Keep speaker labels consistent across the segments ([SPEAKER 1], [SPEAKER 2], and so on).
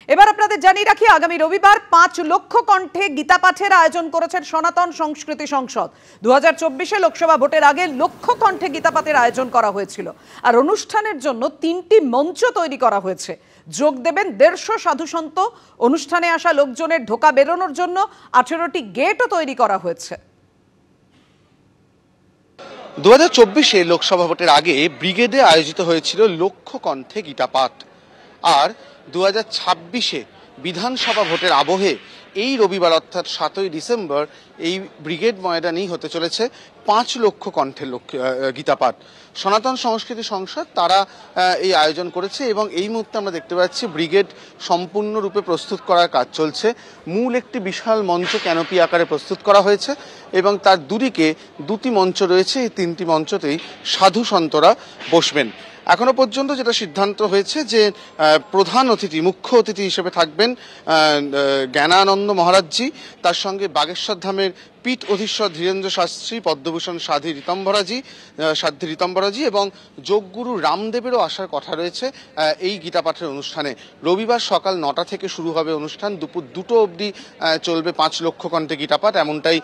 [SPEAKER 1] এবার আপনাদের জানিয়ে রাখি, আগামী রবিবার 5 লক্ষ কণ্ঠে গীতা পাঠের আয়োজন করেছেন সনাতন সংস্কৃতি সংসদ। 2024 লোকসভা ভোটের আগে লক্ষ কণ্ঠে গীতা পাঠের আয়োজন করা হয়েছিল, আর অনুষ্ঠানের জন্য 3টি মঞ্চ তৈরি করা হয়েছে। যোগ দেবেন 150 সাধুসন্ত। অনুষ্ঠানে আসা লোকজনের ঢোকা বেরোনোর জন্য 18টি গেটও তৈরি করা হয়েছে।
[SPEAKER 2] 2024 লোকসভা ভোটের আগে ব্রিগেডে আয়োজিত হয়েছিল লক্ষ কণ্ঠে গীতা পাঠ, আর 2026 বিধানসভা ভোটের আবহে এই রবিবার অর্থাৎ 7ই ডিসেম্বর এই ব্রিগেড ময়দানেই হতে চলেছে 5 লক্ষ কণ্ঠের গীতা পাঠ। সনাতন সংস্কৃতি সংসদ তারা এই আয়োজন করেছে এবং এই মুহূর্তে আমরা দেখতে পাচ্ছি ব্রিগেড সম্পূর্ণরূপে প্রস্তুত করার কাজ চলছে। মূল একটি বিশাল মঞ্চ ক্যানোপি আকারে প্রস্তুত করা হয়েছে এবং তার দুদিকে 2টি মঞ্চ রয়েছে। এই 3টি মঞ্চতেই সাধু সন্তরা বসবেন। এখনো পর্যন্ত যেটা সিদ্ধান্ত হয়েছে যে প্রধান অতিথি, মুখ্য অতিথি হিসেবে থাকবেন জ্ঞানানন্দ মহারাজজি, তার সঙ্গে বাগেশ্বর ধামের পীঠ অধীশ্বর ধীরেন্দ্র শাস্ত্রী, পদ্মভূষণ সাধ্বী রীতম্বরাজি এবং যোগগুরু রামদেবেরও আসার কথা রয়েছে এই গীতা পাঠের অনুষ্ঠানে। রবিবার সকাল 9টা থেকে শুরু হবে অনুষ্ঠান, দুপুর 2টো অবধি চলবে 5 লক্ষ কণ্ঠে গীতা পাঠ, এমনটাই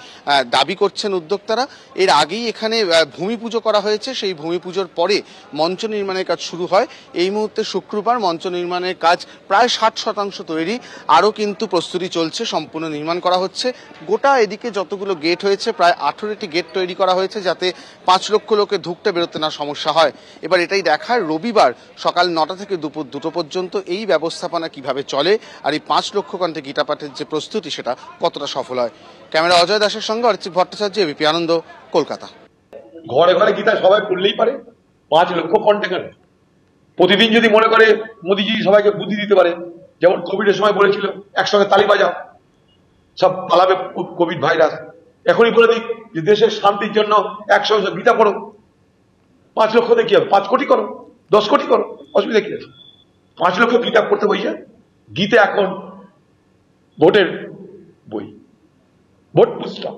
[SPEAKER 2] দাবি করছেন উদ্যোক্তারা। এর আগেই এখানে ভূমি পুজো করা হয়েছে, সেই ভূমি পুজোর পরে মঞ্চ নির্মাণের কাজ শুরু হয়। এই মুহূর্তে শুক্রবার মঞ্চ নির্মাণের কাজ প্রায় 60% তৈরি, আরও কিন্তু প্রস্তুতি চলছে, সম্পূর্ণ নির্মাণ করা হচ্ছে। গোটা এদিকে যতগুলো গেট হয়েছে, প্রায় 18টি গেট তৈরি করা হয়েছে যাতে 5 লক্ষ লোকে ঢুকতে বেরোতে না সমস্যা হয়। এবার এটাই দেখার রবিবার সকাল 9টা থেকে দুপুর 2টো পর্যন্ত এই ব্যবস্থাপনা কিভাবে চলে, আর এই 5 লক্ষ কণ্ঠে গীতা পাঠের যে প্রস্তুতি সেটা কতটা সফল হয়। ক্যামেরা অজয় দাসের সঙ্গে অর্চিত ভট্টাচার্য, এবিপি আনন্দ, কলকাতা।
[SPEAKER 3] ঘরে ঘরে গীতা সবাই পড়লেই পারে, 5 লক্ষ কণ্ঠে কেন? প্রতিদিন যদি মনে করে মোদিজি সবাইকে বুদ্ধি দিতে পারে, যেমন কোভিডের সময় বলেছিল একসঙ্গে তালি বাজাও, সব পালাবে কোভিড ভাইরাস। এখনই বলে দিই যে দেশের শান্তির জন্য একসঙ্গে গীতা পড়ো। 5 লক্ষতে কি হবে? 5 কোটি করো, 10 কোটি করো, অসুবিধা কি আছে? 5 লক্ষ গীতা পড়তে বইছে। গীতা এখন ভোটের বই, ভোট পুস্তক।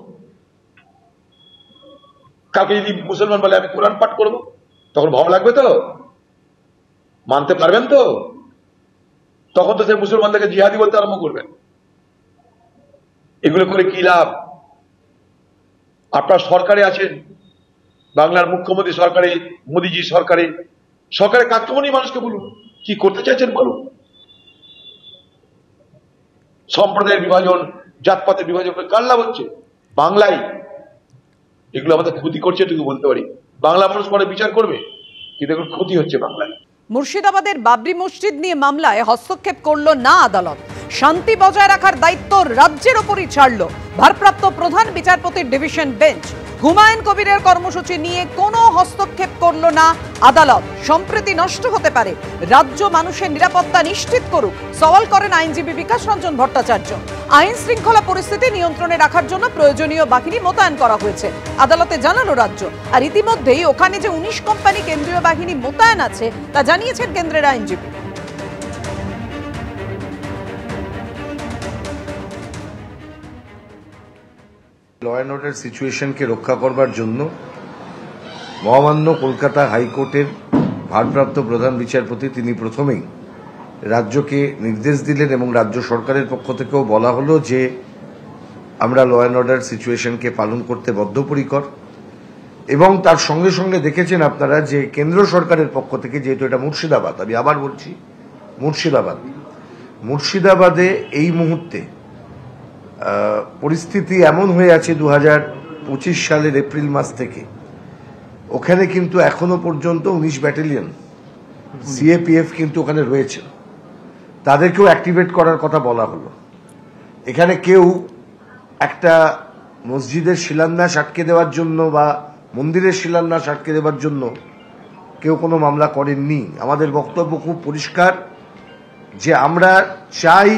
[SPEAKER 3] কাউকে যদি মুসলমান বলে আমি কোরআন পাঠ করবো, তখন ভালো লাগবে তো? মানতে পারবেন তো? তখন তো সে মুসলমানদেরকে জিহাদি বলতে আরম্ভ করবেন। এগুলো করে কি লাভ? আপনার সরকারে আছেন, বাংলার মুখ্যমন্ত্রী সরকারে, মোদীজি সরকারে, সরকারের কার্যক্রমই মানুষকে বলুন কি করতে চাইছেন বলুন। সম্প্রদায়ের বিভাজন, জাতপাতের বিভাজন করে কার লাভ হচ্ছে? বাংলায় এগুলো আমাদের ক্ষতি করছে এটুকু বলতে পারি। বাংলা মানুষ পরে বিচার করবে, কিন্তু এগুলো ক্ষতি হচ্ছে বাংলায়।
[SPEAKER 1] মুর্শিদাবাদের বাবরি মসজিদ নিয়ে মামলায় হস্তক্ষেপ করল না আদালত। শান্তি বজায় রাখার দায়িত্ব রাজ্যের ওপরই ছাড়ল ভারপ্রাপ্ত প্রধান বিচারপতির ডিভিশন বেঞ্চ। হুমায়ুন কবিরের কর্মসূচি নিয়ে কোনো হস্তক্ষেপ করল না আদালত। সম্প্রীতি নষ্ট হতে পারে, রাজ্য মানুষের নিরাপত্তা নিশ্চিত করুক সওয়াল করেন আইনজীবী বিকাশ রঞ্জন ভট্টাচার্য। আইন শৃঙ্খলা পরিস্থিতি নিয়ন্ত্রণে রাখার জন্য প্রয়োজনীয় বাহিনী মোতায়েন করা হয়েছে আদালতে জানালো রাজ্য। আর ইতিমধ্যেই ওখানে যে 19 কোম্পানি কেন্দ্রীয় বাহিনী মোতায়েন আছে তা জানিয়েছেন কেন্দ্রের আইনজীবী।
[SPEAKER 4] ল অ্যান্ড অর্ডার সিচুয়েশনকে রক্ষা করবার জন্য মহামান্য কলকাতা হাইকোর্টের ভারপ্রাপ্ত প্রধান বিচারপতি তিনি প্রথমেই রাজ্যকে নির্দেশ দিলেন এবং রাজ্য সরকারের পক্ষ থেকেও বলা হলো যে আমরা ল অ্যান্ড অর্ডার সিচুয়েশনকে পালন করতে বদ্ধপরিকর। এবং তার সঙ্গে সঙ্গে দেখেছেন আপনারা যে কেন্দ্র সরকারের পক্ষ থেকে, যেহেতু এটা মুর্শিদাবাদ, আমি আবার বলছি মুর্শিদাবাদে এই মুহূর্তে পরিস্থিতি এমন হয়ে আছে 2025 সালের এপ্রিল মাস থেকে ওখানে কিন্তু এখনো পর্যন্ত 19 ব্যাটালিয়ন সিএপিএফ কিন্তু ওখানে রয়েছে, তাদেরকেও অ্যাক্টিভেট করার কথা বলা হলো। এখানে কেউ একটা মসজিদের শিলান্যাস আটকে দেওয়ার জন্য বা মন্দিরের শিলান্যাস আটকে দেওয়ার জন্য কেউ কোনো মামলা করেননি। আমাদের বক্তব্য খুব পরিষ্কার যে আমরা চাই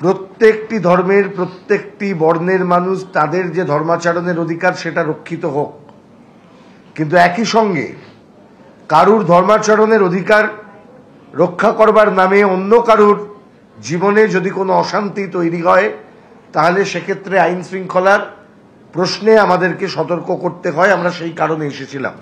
[SPEAKER 4] প্রত্যেকটি ধর্মের, প্রত্যেকটি বর্ণের মানুষ তাদের যে ধর্মাচরণের অধিকার সেটা রক্ষিত হোক, কিন্তু একই সঙ্গে কারুর ধর্মাচরণের অধিকার রক্ষা করবার নামে অন্য কারুর জীবনে যদি কোনো অশান্তি তৈরি হয় তাহলে সেক্ষেত্রে আইন শৃঙ্খলার প্রশ্নে আমাদেরকে সতর্ক করতে হয়। আমরা সেই কারণে এসেছিলাম।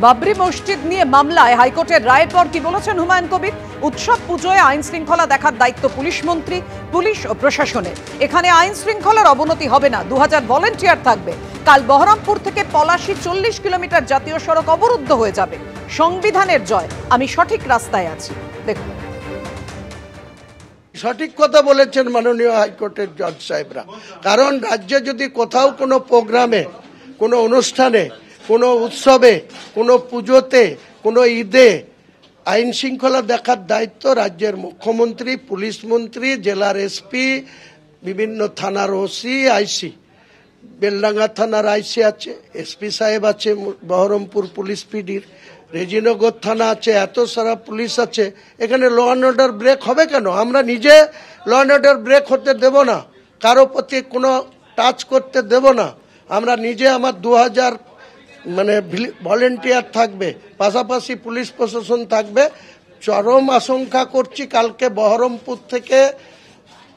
[SPEAKER 1] বাবরি মসজিদ নিয়ে মামলায় হাইকোর্টের রায়ের পর কি বলেছেন হুমায়ুন কবির? উৎসব পুজোয় আইন শৃঙ্খলা দেখার দায়িত্ব পুলিশ মন্ত্রী, পুলিশ ও প্রশাসনের। এখানে আইন শৃঙ্খলার অবনতি হবে না, 2000 ভলেন্টিয়ার থাকবে। কাল বহরমপুর থেকে পলাশী 40 কিলোমিটার জাতীয় সড়ক অবরুদ্ধ হয়ে যাবে। সংবিধানের জয়, আমি সঠিক রাস্তায় আছি। দেখুন,
[SPEAKER 5] সঠিক কথা বলেছেন মাননীয় হাইকোর্টের জজ সাহেবরা। কারণ রাজ্যে যদি কোথাও কোনো প্রোগ্রামে, কোনো অনুষ্ঠানে, কোনো উৎসবে, কোনো পুজোতে, কোনো ঈদে আইন শৃঙ্খলা দেখার দায়িত্ব রাজ্যের মুখ্যমন্ত্রী, পুলিশ মন্ত্রী, জেলার এসপি, বিভিন্ন থানার ওসি, আইসি, বেলডাঙ্গা থানার আইসি আছে, এসপি সাহেব আছে, বহরমপুর পুলিশ পিডির, রেজিনগর থানা আছে, এত সারা পুলিশ আছে। এখানে ল অ্যান্ড অর্ডার ব্রেক হবে কেন? আমরা নিজে ল অ্যান্ড অর্ডার ব্রেক হতে দেব না, কারো প্রতি কোনো টাচ করতে দেব না। আমরা নিজে আমার 2000 ভলেন্টিয়ার থাকবে, পাশাপাশি পুলিশ প্রশাসন থাকবে। চরম আশঙ্কা করছি কালকে বহরমপুর থেকে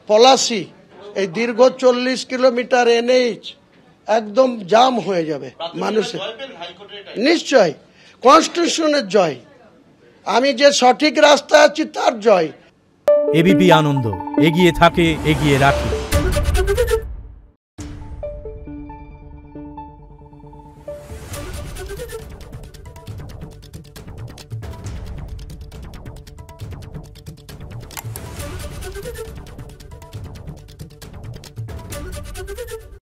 [SPEAKER 5] পলাশী এই দীর্ঘ 40 কিলোমিটার এনএইচ একদম জাম হয়ে যাবে মানুষের। নিশ্চয় কনস্টিটিউশনের জয়, আমি যে সঠিক রাস্তা আছি তার জয়।
[SPEAKER 6] এবিপি আনন্দ, এগিয়ে থাকে, এগিয়ে রাখে।